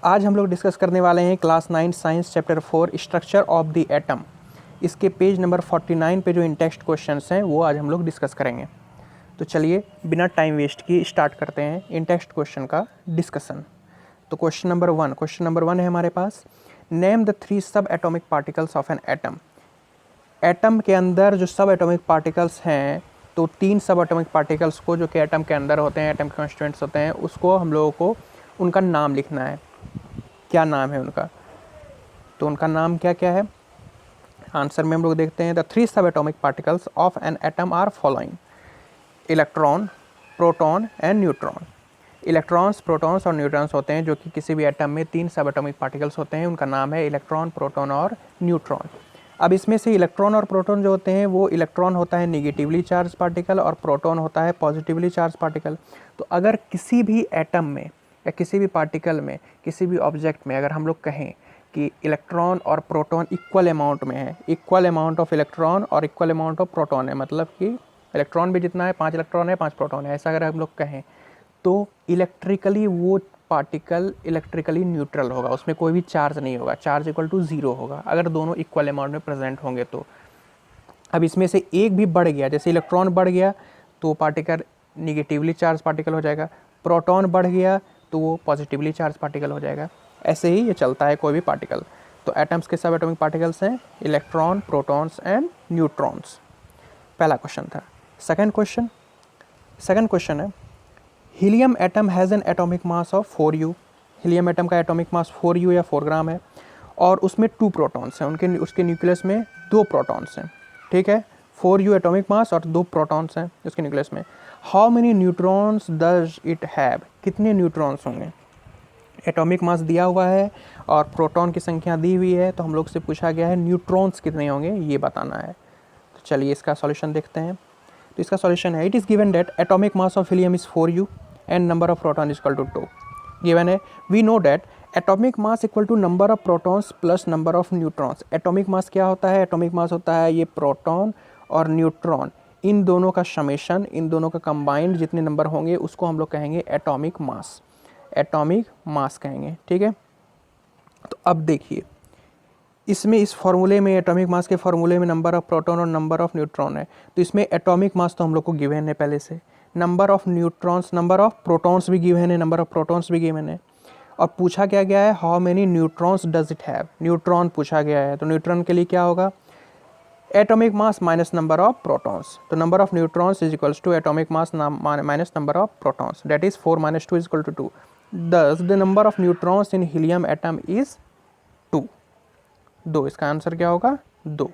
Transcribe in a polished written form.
आज हम लोग डिस्कस करने वाले हैं class 9 science chapter 4 structure of the atom. इसके पेज नंबर 49 पे जो इन टेक्स्ट क्वेश्चंस हैं वो आज हम लोग डिस्कस करेंगे। तो चलिए बिना टाइम वेस्ट किए स्टार्ट करते हैं इन टेक्स्ट क्वेश्चन का डिस्कशन। तो क्वेश्चन नंबर वन है हमारे पास, name the 3 subatomic particles of an atom. Atom के अंदर जो सब एटॉमिक पार्टिकल्स हैं, तो 3 सब एटॉमिक पार्टिकल्स को जो कि एटम के अंदर होते हैं, एटम के कॉन्स्टिट्यूएंट्स होते हैं, उसको हम लोगों को उनका नाम लिखना है। क्या नाम है उनका? तो उनका नाम क्या क्या है? आंसर में हम लोग देखते हैं, the 3 subatomic particles of an atom are following: electron, proton and neutron. Electrons, protons और न्यूट्रॉन्स होते हैं जो कि किसी भी एटम में 3 सब एटॉमिक पार्टिकल्स होते हैं, उनका नाम है इलेक्ट्रॉन, प्रोटॉन और न्यूट्रॉन। अब इसमें से इलेक्ट्रॉन और प्रोटॉन जो होते हैं, वो इलेक्ट्रॉन होता है निगेटिवली चार्ज पार्टिकल और प्रोटॉन होता है पॉजिटिवली चार्ज पार्टिकल। तो अगर किसी भी एटम में या किसी भी पार्टिकल में, किसी भी ऑब्जेक्ट में अगर हम लोग कहें कि इलेक्ट्रॉन और प्रोटॉन इक्वल अमाउंट में है, इक्वल अमाउंट ऑफ इलेक्ट्रॉन और इक्वल अमाउंट ऑफ प्रोटॉन है, मतलब कि इलेक्ट्रॉन भी जितना है 5 इलेक्ट्रॉन है 5 प्रोटॉन है, ऐसा अगर हम लोग कहें, तो इलेक्ट्रिकली वो पार्टिकल इलेक्ट्रिकली न्यूट्रल होगा, उसमें कोई भी चार्ज नहीं होगा, चार्ज इक्वल टू 0 होगा अगर दोनों इक्वल अमाउंट में प्रेजेंट होंगे तो। अब इसमें से एक भी बढ़ गया, जैसे इलेक्ट्रॉन बढ़ गया तो पार्टिकल निगेटिवली चार्ज पार्टिकल हो जाएगा, प्रोटॉन बढ़ गया तो वो पॉजिटिवली चार्ज पार्टिकल हो जाएगा। ऐसे ही ये चलता है कोई भी पार्टिकल। तो एटम्स के सब एटॉमिक पार्टिकल्स हैं इलेक्ट्रॉन, प्रोटॉन्स एंड न्यूट्रॉन्स। पहला क्वेश्चन था। सेकंड क्वेश्चन है, helium atom has an atomic mass of 4u। Helium atom का एटॉमिक मास 4u या 4 ग्राम है और उसमें 2 प्रोटॉन्स हैं, उसके न्यूक्लियस में 2 प्रोटॉन्स हैं। ठीक है, 4u एटॉमिक मास और 2 प्रोटॉन्स हैं उसके न्यूक्लियस में। How many neutrons does it have? कितने न्यूट्रॉन्स होंगे? एटॉमिक मास दिया हुआ है और प्रोटॉन की संख्या दी हुई है, तो हम लोग से पूछा गया है न्यूट्रॉन्स कितने होंगे ये बताना है। तो चलिए इसका सॉल्यूशन देखते हैं। तो इसका सॉल्यूशन है, it is given that atomic mass of helium is 4u and number of proton is equal to 2। Given है, we know that atomic mass equal to number of protons plus number of neutrons. Atomic mass क्या होता है? Atomic mass होता है ये proton और neutron, इन दोनों का समेशन, इन दोनों का कंबाइंड जितने नंबर होंगे उसको हम लोग कहेंगे एटॉमिक मास। एटॉमिक मास कहेंगे, ठीक है। तो अब देखिए इसमें, इस फॉर्मूले में, एटॉमिक मास के फॉर्मूले में नंबर ऑफ प्रोटॉन और नंबर ऑफ न्यूट्रॉन है, तो इसमें एटॉमिक मास तो हम लोग को गिवन है पहले से, number of neutrons, number of protons भी गिवन है, नंबर ऑफ प्रोटॉन्स भी गिवन है। और पूछा क्या गया है, how many neutrons does it have? Neutron पूछा गया है, तो न्यूट्रॉन के लिए क्या होगा? Atomic mass minus number of protons. तो number of neutrons is equals to atomic mass minus number of protons, that is 4 - 2 is equal to 2। Thus the number of neutrons in helium atom is 2। इसका answer क्या होगा? 2।